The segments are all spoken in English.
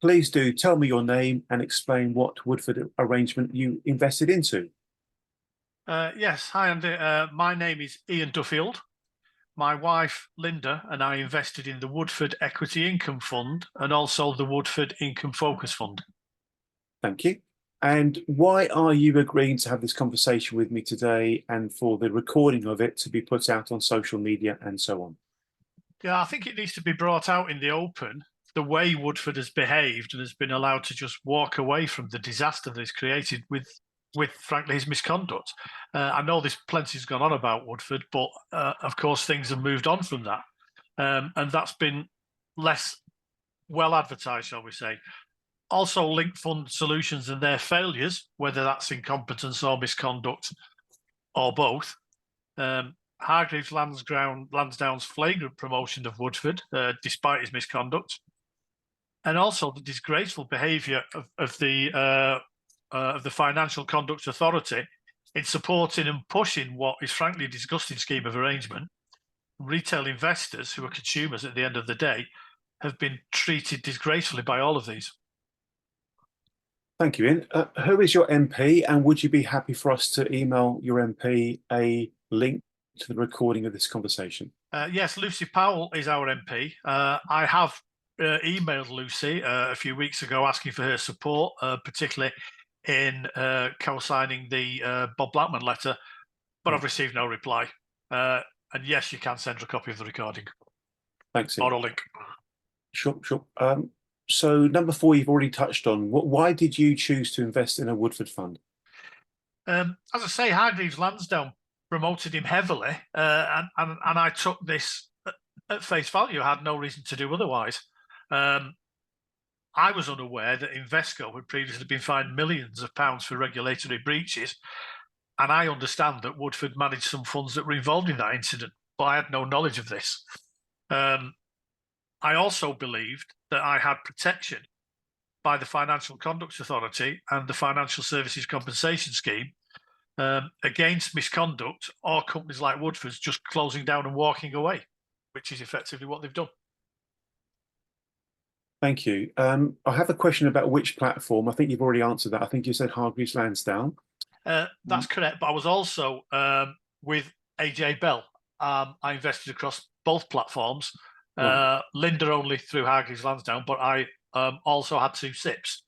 please do tell me your name and explain what Woodford arrangement you invested into. Yes, hi Andy. My name is Ian Duffield. My wife Linda and I invested in the Woodford Equity Income Fund and also the Woodford Income Focus Fund. Thank you. And why are you agreeing to have this conversation with me today and for the recording of it to be put out on social media and so on? Yeah, I think it needs to be brought out in the open, the way Woodford has behaved and has been allowed to just walk away from the disaster that he's created with frankly his misconduct. I know there's plenty's gone on about Woodford, but of course things have moved on from that, and that's been less well advertised, shall we say. Also, linked fund solutions and their failures, whether that's incompetence or misconduct or both. Hargreaves Lansdown's flagrant promotion of Woodford, despite his misconduct, and also the disgraceful behaviour of the Financial Conduct Authority in supporting and pushing what is frankly a disgusting scheme of arrangement. Retail investors, who are consumers at the end of the day, have been treated disgracefully by all of these. Thank you, Ian. Who is your MP, and would you be happy for us to email your MP a link to the recording of this conversation? Yes, Lucy Powell is our MP. I have emailed Lucy a few weeks ago asking for her support, particularly in co-signing the Bob Blackman letter, but I've received no reply. And yes, you can send her a copy of the recording. Thanks, Ian. Or a link. Sure. So number 4, you've already touched on. Why did you choose to invest in a Woodford fund? As I say, Hargreaves Lansdown promoted him heavily, and I took this at face value. I had no reason to do otherwise. I was unaware that Invesco had previously been fined millions of pounds for regulatory breaches, and I understand that Woodford managed some funds that were involved in that incident, but I had no knowledge of this. I also believed that I had protection by the Financial Conduct Authority and the Financial Services Compensation Scheme against misconduct or companies like Woodford's just closing down and walking away, which is effectively what they've done. Thank you. I have a question about which platform. I think you've already answered that. I think you said Hargreaves Lansdown. That's correct, but I was also with AJ Bell. I invested across both platforms. Right. Linda only through Hargreaves Lansdown, but I also had 2 SIPs.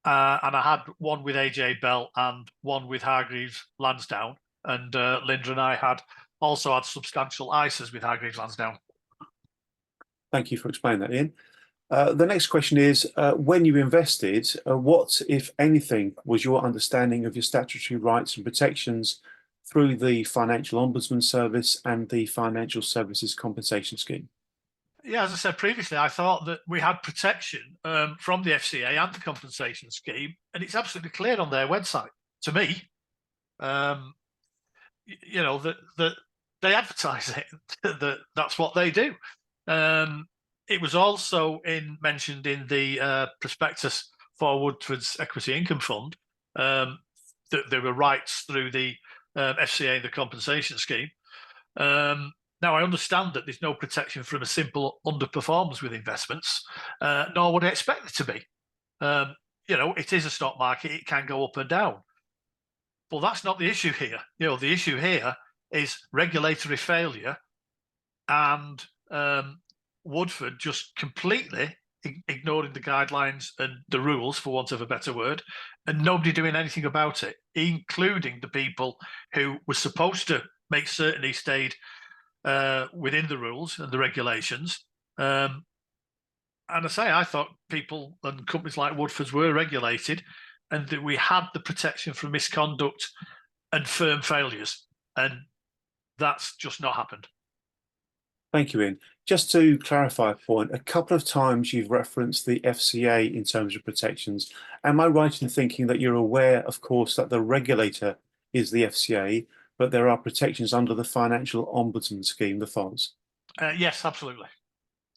And I had one with AJ Bell and one with Hargreaves Lansdown. And Linda and I also had substantial ISAs with Hargreaves Lansdown. Thank you for explaining that, Ian. The next question is, when you invested, what, if anything, was your understanding of your statutory rights and protections through the Financial Ombudsman Service and the Financial Services Compensation Scheme? Yeah, as I said previously, I thought that we had protection from the FCA and the compensation scheme, and it's absolutely clear on their website to me. You know, that they advertise it, that's what they do. It was also mentioned in the prospectus for Woodford's Equity Income Fund that there were rights through the FCA and the compensation scheme. Now, I understand that there's no protection from a simple underperformance with investments, nor would I expect it to be. You know, it is a stock market, it can go up and down. But that's not the issue here. You know, the issue here is regulatory failure and Woodford just completely ignoring the guidelines and the rules, for want of a better word, and nobody doing anything about it, including the people who were supposed to make certain he stayed within the rules and the regulations. And I thought people and companies like Woodford's were regulated and that we had the protection from misconduct and firm failures. And that's just not happened. Thank you, Ian. Just to clarify a point, a couple of times you've referenced the FCA in terms of protections. Am I right in thinking that you're aware, of course, that the regulator is the FCA, but there are protections under the Financial Ombudsman Scheme, the FOS? Yes, absolutely.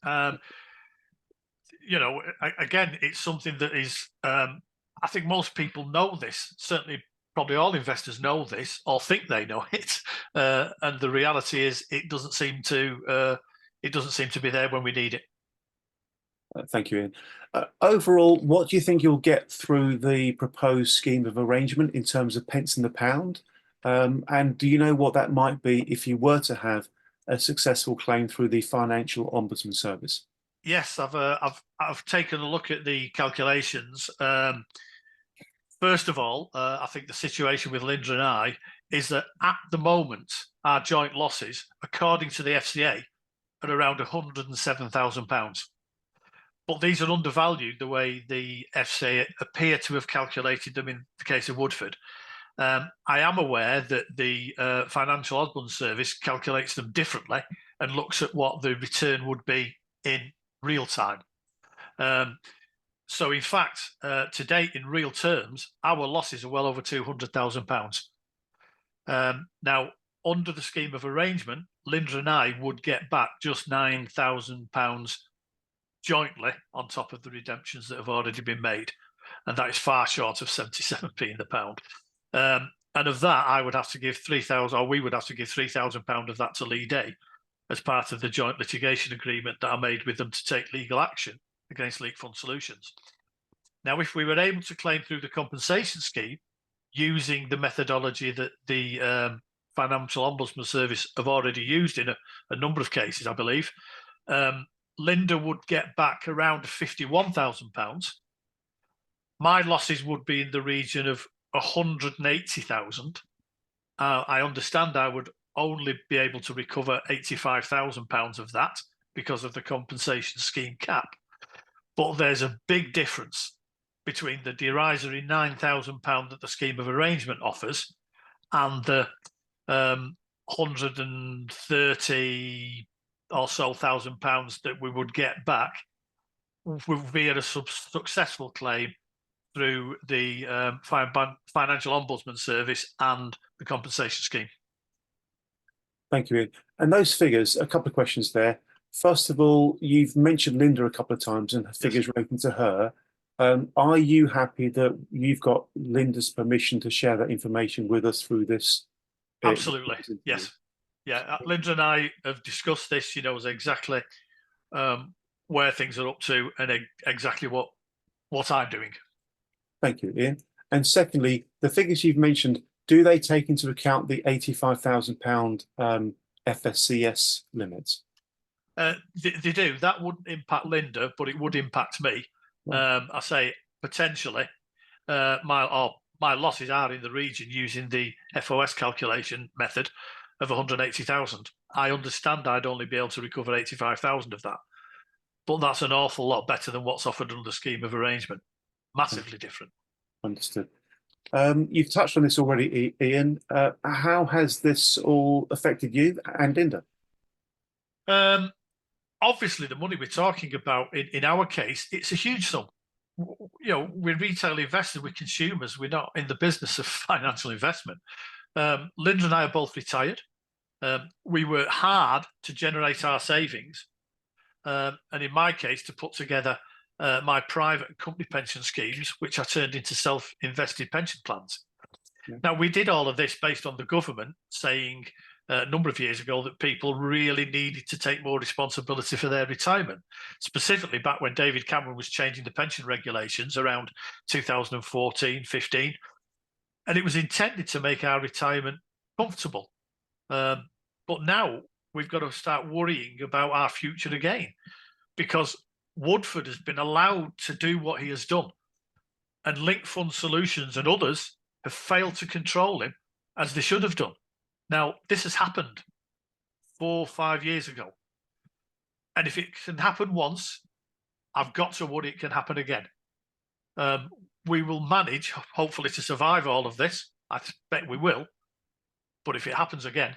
You know, again, it's something that is, I think most people know this, certainly probably all investors know this or think they know it. And the reality is it doesn't seem to be there when we need it. Thank you, Ian. Overall, what do you think you'll get through the proposed scheme of arrangement in terms of pence in the pound? And do you know what that might be if you were to have a successful claim through the Financial Ombudsman Service? Yes, I've taken a look at the calculations. First of all, I think the situation with Linda and I is that at the moment, our joint losses, according to the FCA, are around £107,000. But these are undervalued the way the FCA appear to have calculated them in the case of Woodford. I am aware that the Financial Ombudsman Service calculates them differently and looks at what the return would be in real time. So in fact, to date, in real terms, our losses are well over £200,000. Now, under the scheme of arrangement, Linda and I would get back just £9,000 jointly on top of the redemptions that have already been made. And that is far short of 77p in the pound. And of that, I would have to give 3,000, or we would have to give £3,000 of that to Lee Day as part of the joint litigation agreement that I made with them to take legal action against Leak Fund Solutions. Now, if we were able to claim through the compensation scheme using the methodology that the Financial Ombudsman Service have already used in a number of cases, I believe, Linda would get back around £51,000. My losses would be in the region of 180,000. I understand I would only be able to recover £85,000 of that because of the compensation scheme cap. But there's a big difference between the derisory £9,000 that the scheme of arrangement offers and the 130 or so £1,000 that we would get back via a successful claim through the Financial Ombudsman Service and the compensation scheme. Thank you, Ian. And those figures, a couple of questions there. First of all, you've mentioned Linda a couple of times and figures relating to her. Are you happy that you've got Linda's permission to share that information with us through this? Absolutely, yes. Yeah, Linda and I have discussed this. She knows exactly where things are up to and exactly what I'm doing. Thank you, Ian. And secondly, the figures you've mentioned, do they take into account the £85,000 FSCS limits? They do. That wouldn't impact Linda, but it would impact me. I say potentially. My losses are in the region using the FOS calculation method of 180,000. I understand I'd only be able to recover 85,000 of that, but that's an awful lot better than what's offered under the scheme of arrangement. Massively different. Understood. You've touched on this already, Ian. How has this all affected you and Linda? Obviously, the money we're talking about in our case, it's a huge sum. You know, we're retail investors, we're consumers, we're not in the business of financial investment. Linda and I are both retired. We worked hard to generate our savings, and in my case, to put together my private and company pension schemes, which I turned into self-invested pension plans. Yeah. Now, we did all of this based on the government saying a number of years ago that people really needed to take more responsibility for their retirement, specifically back when David Cameron was changing the pension regulations around 2014, 15. And it was intended to make our retirement comfortable. But now we've got to start worrying about our future again, because Woodford has been allowed to do what he has done. And Link Fund Solutions and others have failed to control him as they should have done. Now, this has happened 4 or 5 years ago. And if it can happen once, I've got to worry it can happen again. We will manage, hopefully, to survive all of this. I expect we will. But if it happens again,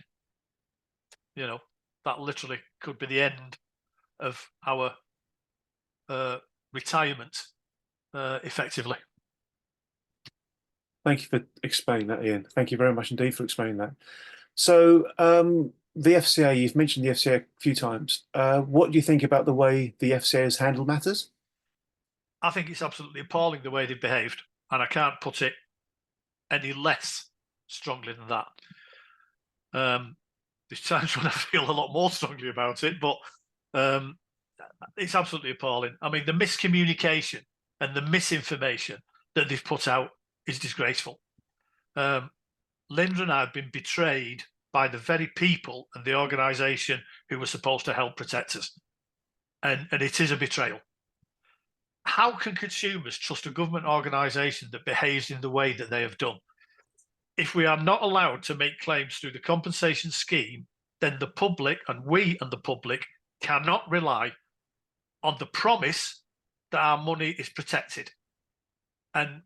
you know, that literally could be the end of our retirement, effectively. Thank you for explaining that, Ian. Thank you very much indeed for explaining that. So the FCA, you've mentioned the FCA a few times. What do you think about the way the FCA has handled matters? I think it's absolutely appalling the way they've behaved, and I can't put it any less strongly than that. There's times when I feel a lot more strongly about it, but it's absolutely appalling. I mean, the miscommunication and the misinformation that they've put out is disgraceful. Linda and I have been betrayed by the very people and the organisation who were supposed to help protect us. And it is a betrayal. How can consumers trust a government organisation that behaves in the way that they have done? If we are not allowed to make claims through the compensation scheme, then the public, and we and the public, cannot rely on the promise that our money is protected. And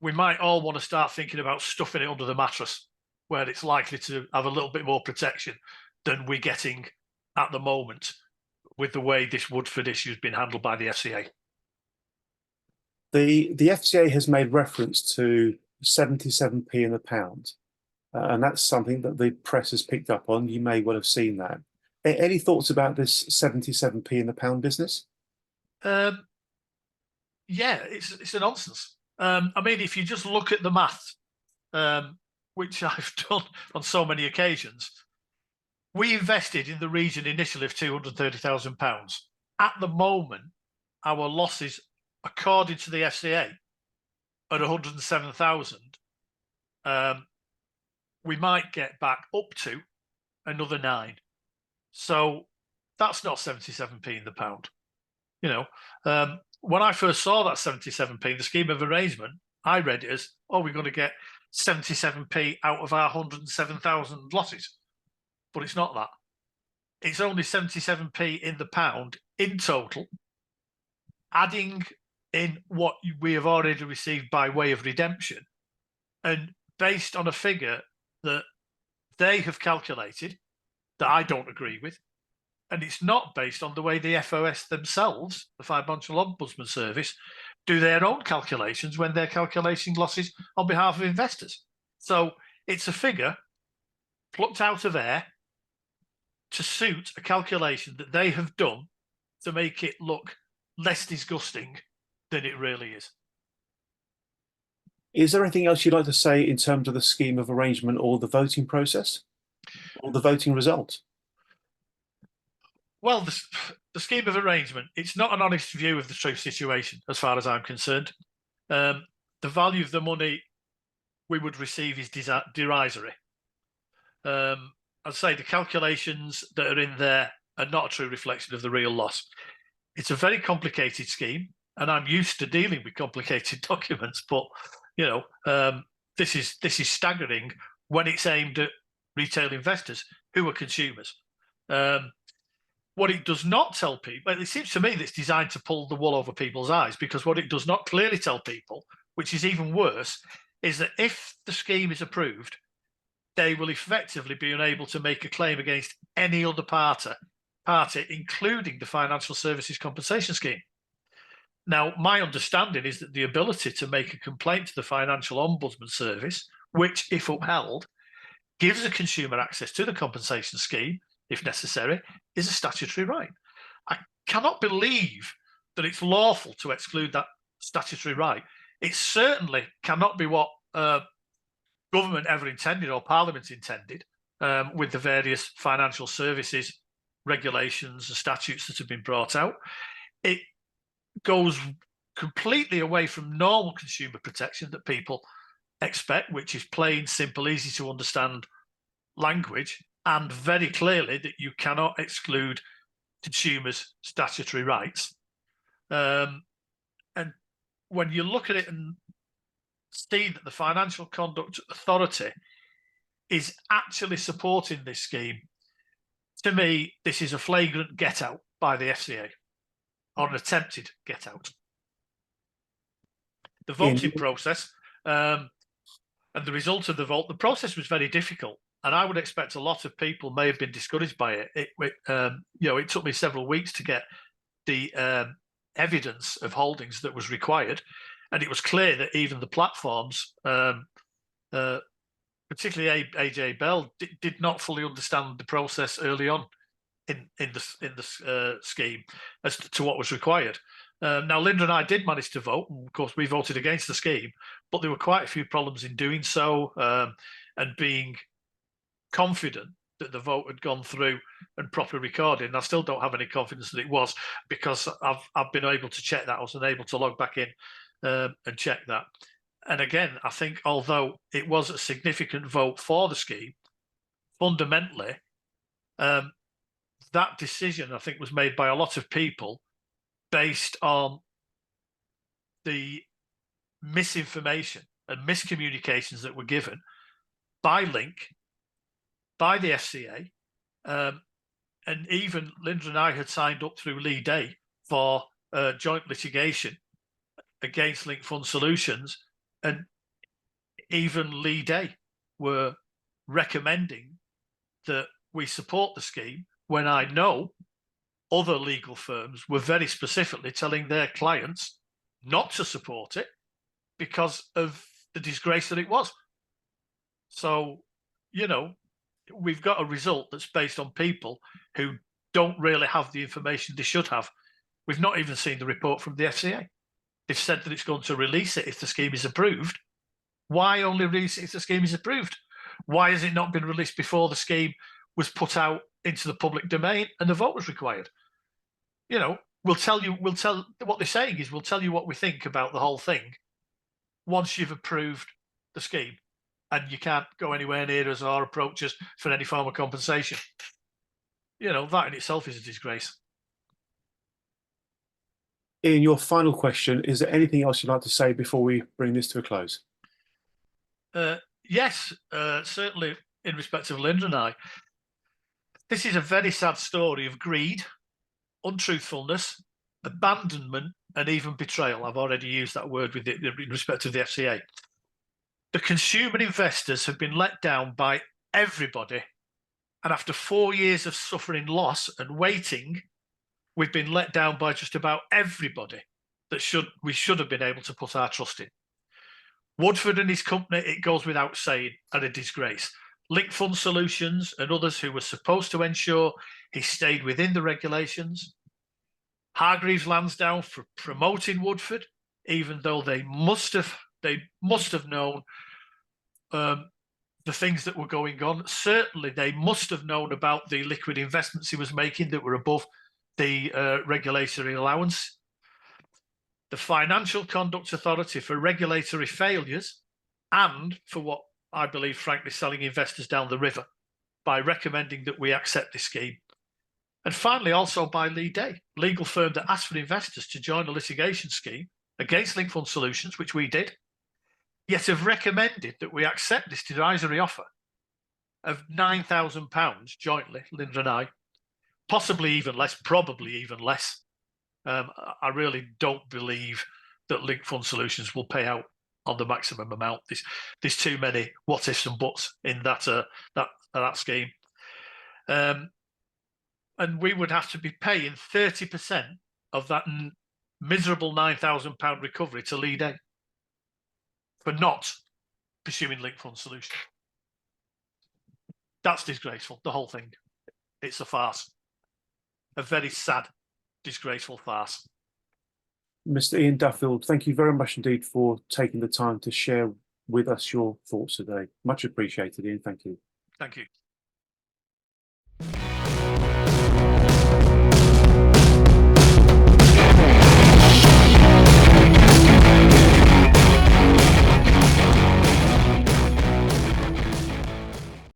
we might all want to start thinking about stuffing it under the mattress, where it's likely to have a little bit more protection than we're getting at the moment with the way this Woodford issue has been handled by the FCA. The FCA has made reference to 77p in the pound, and that's something that the press has picked up on. You may well have seen that. Any thoughts about this 77p in the pound business? Yeah, it's a nonsense. I mean, if you just look at the math, which I've done on so many occasions, we invested in the region initially of £230,000. At the moment, our losses, according to the FCA, at 107,000. We might get back up to another 9. So that's not 77p in the pound. You know, when I first saw that 77p, the scheme of arrangement, I read it as, oh, we're going to get 77p out of our 107,000 losses. But it's not that. It's only 77p in the pound in total, adding in what we have already received by way of redemption, and based on a figure that they have calculated that I don't agree with. And it's not based on the way the FOS themselves, the Financial Ombudsman Service, do their own calculations when they're calculating losses on behalf of investors. So it's a figure plucked out of air to suit a calculation that they have done to make it look less disgusting than it really is. Is there anything else you'd like to say in terms of the scheme of arrangement or the voting process or the voting result? Well, the scheme of arrangement, it's not an honest view of the true situation, as far as I'm concerned. The value of the money we would receive is derisory. I'd say the calculations that are in there are not a true reflection of the real loss. It's a very complicated scheme, and I'm used to dealing with complicated documents, but you know, this is staggering when it's aimed at retail investors who are consumers. What it does not tell people, it seems to me that it's designed to pull the wool over people's eyes, because what it does not clearly tell people, which is even worse, is that if the scheme is approved, they will effectively be unable to make a claim against any other party, including the Financial Services Compensation Scheme. Now, my understanding is that the ability to make a complaint to the Financial Ombudsman Service, which, if upheld, gives a consumer access to the compensation scheme, if necessary, is a statutory right. I cannot believe that it's lawful to exclude that statutory right. It certainly cannot be what government ever intended or Parliament intended with the various financial services regulations and statutes that have been brought out. It goes completely away from normal consumer protection that people expect, which is plain, simple, easy to understand language, and very clearly that you cannot exclude consumers' statutory rights. And when you look at it and see that the Financial Conduct Authority is actually supporting this scheme, to me, this is a flagrant get out by the FCA, or an attempted get out. The voting process and the result of the vote, the process was very difficult. And I would expect a lot of people may have been discouraged by it. It took me several weeks to get the evidence of holdings that was required. And it was clear that even the platforms, particularly AJ Bell, did not fully understand the process early on in the scheme as to what was required. Now, Linda and I did manage to vote. And of course, we voted against the scheme, but there were quite a few problems in doing so and being confident that the vote had gone through and properly recorded. And I still don't have any confidence that it was, because I've been able to check that. I was unable to log back in and check that. And again, I think although it was a significant vote for the scheme, fundamentally, that decision, I think, was made by a lot of people based on the misinformation and miscommunications that were given by Link, by the FCA, and even Linda and I had signed up through Lee Day for joint litigation against Link Fund Solutions, and even Lee Day were recommending that we support the scheme, when I know other legal firms were very specifically telling their clients not to support it because of the disgrace that it was. So, you know, we've got a result that's based on people who don't really have the information they should have. We've not even seen the report from the FCA. They've said that it's going to release it if the scheme is approved. Why only release it if the scheme is approved? Why has it not been released before the scheme was put out into the public domain and the vote was required? You know, we'll tell what they're saying is we'll tell you what we think about the whole thing once you've approved the scheme, and you can't go anywhere near us or approach us for any form of compensation. You know, that in itself is a disgrace. Ian, your final question, is there anything else you'd like to say before we bring this to a close? Yes, certainly in respect of Linda and I. This is a very sad story of greed, untruthfulness, abandonment, and even betrayal. I've already used that word with it in respect of the FCA. The consumer investors have been let down by everybody. And after 4 years of suffering loss and waiting, we've been let down by just about everybody that we should have been able to put our trust in. Woodford and his company, it goes without saying, are a disgrace. Link Fund Solutions and others who were supposed to ensure he stayed within the regulations. Hargreaves Lansdown for promoting Woodford, even though they must have known the things that were going on. Certainly, they must have known about the liquid investments he was making that were above the regulatory allowance. The Financial Conduct Authority for regulatory failures, and for what I believe, frankly, selling investors down the river by recommending that we accept this scheme. And finally, also by Lee Day, legal firm that asked for investors to join a litigation scheme against Link Fund Solutions, which we did, yet have recommended that we accept this derisory offer of £9,000 jointly, Linda and I, possibly even less, probably even less. I really don't believe that Link Fund Solutions will pay out on the maximum amount. There's too many what ifs and buts in that scheme, and we would have to be paying 30% of that miserable £9,000 recovery to Lee Day for not pursuing Link Fund Solutions. That's disgraceful. The whole thing. It's a farce. A very sad, disgraceful farce. Mr. Ian Duffield, thank you very much indeed for taking the time to share with us your thoughts today. Much appreciated, Ian. Thank you. Thank you.